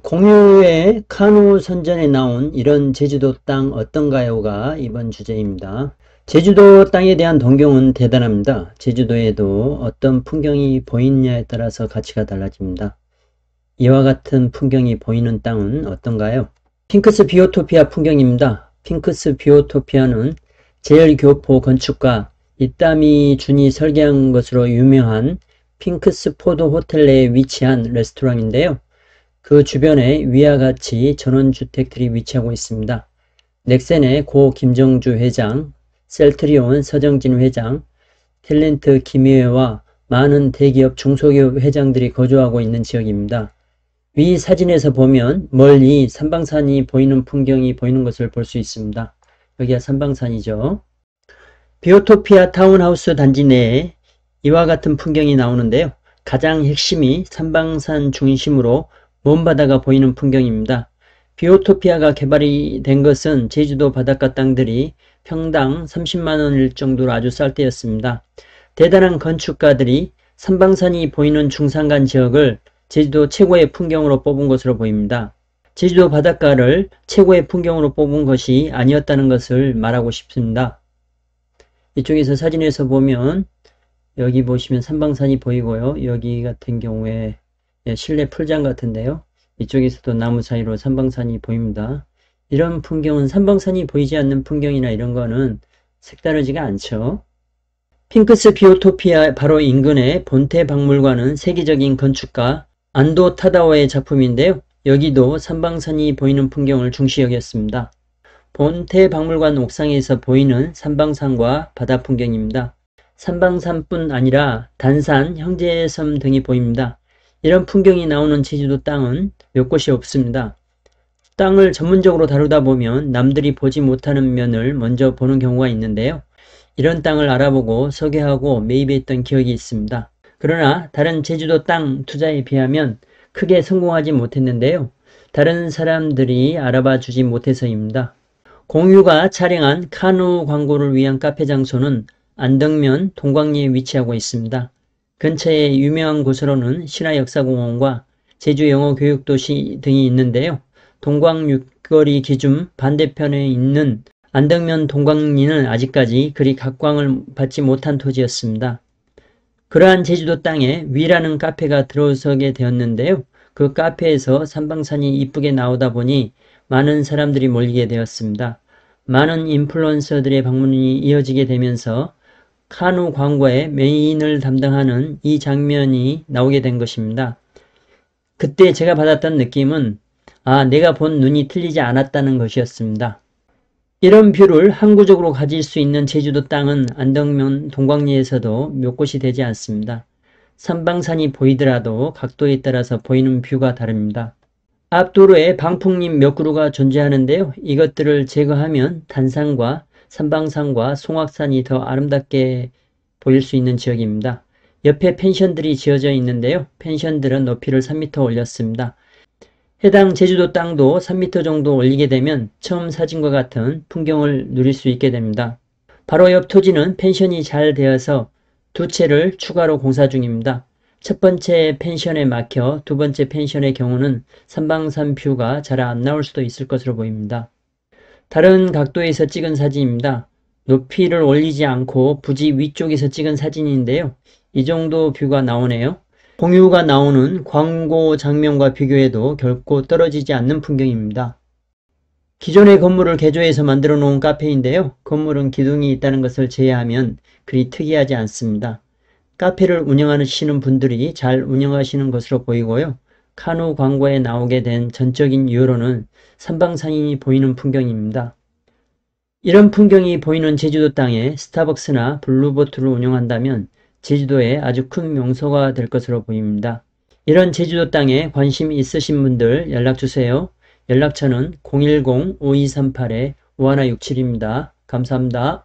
공유의 카누 선전에 나온 이런 제주도 땅 어떤가요가 이번 주제입니다. 제주도 땅에 대한 동경은 대단합니다. 제주도에도 어떤 풍경이 보이느냐에 따라서 가치가 달라집니다. 이와 같은 풍경이 보이는 땅은 어떤가요? 핑크스 비오토피아 풍경입니다. 핑크스 비오토피아는 제일교포 건축가 이따미 준이 설계한 것으로 유명한 핑크스 포드 호텔 내에 위치한 레스토랑인데요. 그 주변에 위와 같이 전원주택들이 위치하고 있습니다. 넥센의 고 김정주 회장, 셀트리온 서정진 회장, 탤런트 김희회와 많은 대기업 중소기업 회장들이 거주하고 있는 지역입니다. 위 사진에서 보면 멀리 삼방산이 보이는 풍경이 보이는 것을 볼 수 있습니다. 여기가 삼방산이죠. 비오토피아 타운하우스 단지 내에 이와 같은 풍경이 나오는데요. 가장 핵심이 삼방산 중심으로 먼 바다가 보이는 풍경입니다. 비오토피아가 개발이 된 것은 제주도 바닷가 땅들이 평당 30만원일 정도로 아주 쌀 때였습니다. 대단한 건축가들이 삼방산이 보이는 중산간 지역을 제주도 최고의 풍경으로 뽑은 것으로 보입니다. 제주도 바닷가를 최고의 풍경으로 뽑은 것이 아니었다는 것을 말하고 싶습니다. 이쪽에서 사진에서 보면 여기 보시면 삼방산이 보이고요. 여기 같은 경우에 실내 풀장 같은데요. 이쪽에서도 나무 사이로 삼방산이 보입니다. 이런 풍경은 삼방산이 보이지 않는 풍경이나 이런 거는 색다르지가 않죠. 핑크스 비오토피아 바로 인근의 본태 박물관은 세계적인 건축가 안도 타다오의 작품인데요. 여기도 삼방산이 보이는 풍경을 중시 여겼습니다. 본태 박물관 옥상에서 보이는 삼방산과 바다 풍경입니다. 삼방산뿐 아니라 단산, 형제섬 등이 보입니다. 이런 풍경이 나오는 제주도 땅은 몇 곳이 없습니다. 땅을 전문적으로 다루다 보면 남들이 보지 못하는 면을 먼저 보는 경우가 있는데요. 이런 땅을 알아보고 소개하고 매입했던 기억이 있습니다. 그러나 다른 제주도 땅 투자에 비하면 크게 성공하지 못했는데요. 다른 사람들이 알아봐 주지 못해서입니다. 공유가 촬영한 카누 광고를 위한 카페 장소는 안덕면 동광리에 위치하고 있습니다. 근처에 유명한 곳으로는 신화역사공원과 제주영어교육도시 등이 있는데요. 동광육거리 기준 반대편에 있는 안덕면 동광리는 아직까지 그리 각광을 받지 못한 토지였습니다. 그러한 제주도 땅에 위라는 카페가 들어서게 되었는데요. 그 카페에서 삼방산이 이쁘게 나오다 보니 많은 사람들이 몰리게 되었습니다. 많은 인플루언서들의 방문이 이어지게 되면서 카누 광고의 메인을 담당하는 이 장면이 나오게 된 것입니다. 그때 제가 받았던 느낌은 내가 본 눈이 틀리지 않았다는 것이었습니다. 이런 뷰를 항구적으로 가질 수 있는 제주도 땅은 안덕면 동광리에서도 몇 곳이 되지 않습니다. 삼방산이 보이더라도 각도에 따라서 보이는 뷰가 다릅니다. 앞도로에 방풍잎 몇 그루가 존재하는데요. 이것들을 제거하면 단산과 삼방산과 송악산이 더 아름답게 보일 수 있는 지역입니다. 옆에 펜션들이 지어져 있는데요. 펜션들은 높이를 3m 올렸습니다. 해당 제주도 땅도 3m 정도 올리게 되면 처음 사진과 같은 풍경을 누릴 수 있게 됩니다. 바로 옆 토지는 펜션이 잘 되어서 두 채를 추가로 공사 중입니다. 첫 번째 펜션에 막혀 두 번째 펜션의 경우는 삼방산 뷰가 잘 안 나올 수도 있을 것으로 보입니다. 다른 각도에서 찍은 사진입니다. 높이를 올리지 않고 부지 위쪽에서 찍은 사진인데요. 이 정도 뷰가 나오네요. 공유가 나오는 광고 장면과 비교해도 결코 떨어지지 않는 풍경입니다. 기존의 건물을 개조해서 만들어 놓은 카페인데요. 건물은 기둥이 있다는 것을 제외하면 그리 특이하지 않습니다. 카페를 운영하시는 분들이 잘 운영하시는 것으로 보이고요. 카누 광고에 나오게 된 전적인 이유로는 삼방산이 보이는 풍경입니다. 이런 풍경이 보이는 제주도 땅에 스타벅스나 블루보트를 운영한다면 제주도에 아주 큰 명소가 될 것으로 보입니다. 이런 제주도 땅에 관심 있으신 분들 연락주세요. 연락처는 010-5238-5167입니다. 감사합니다.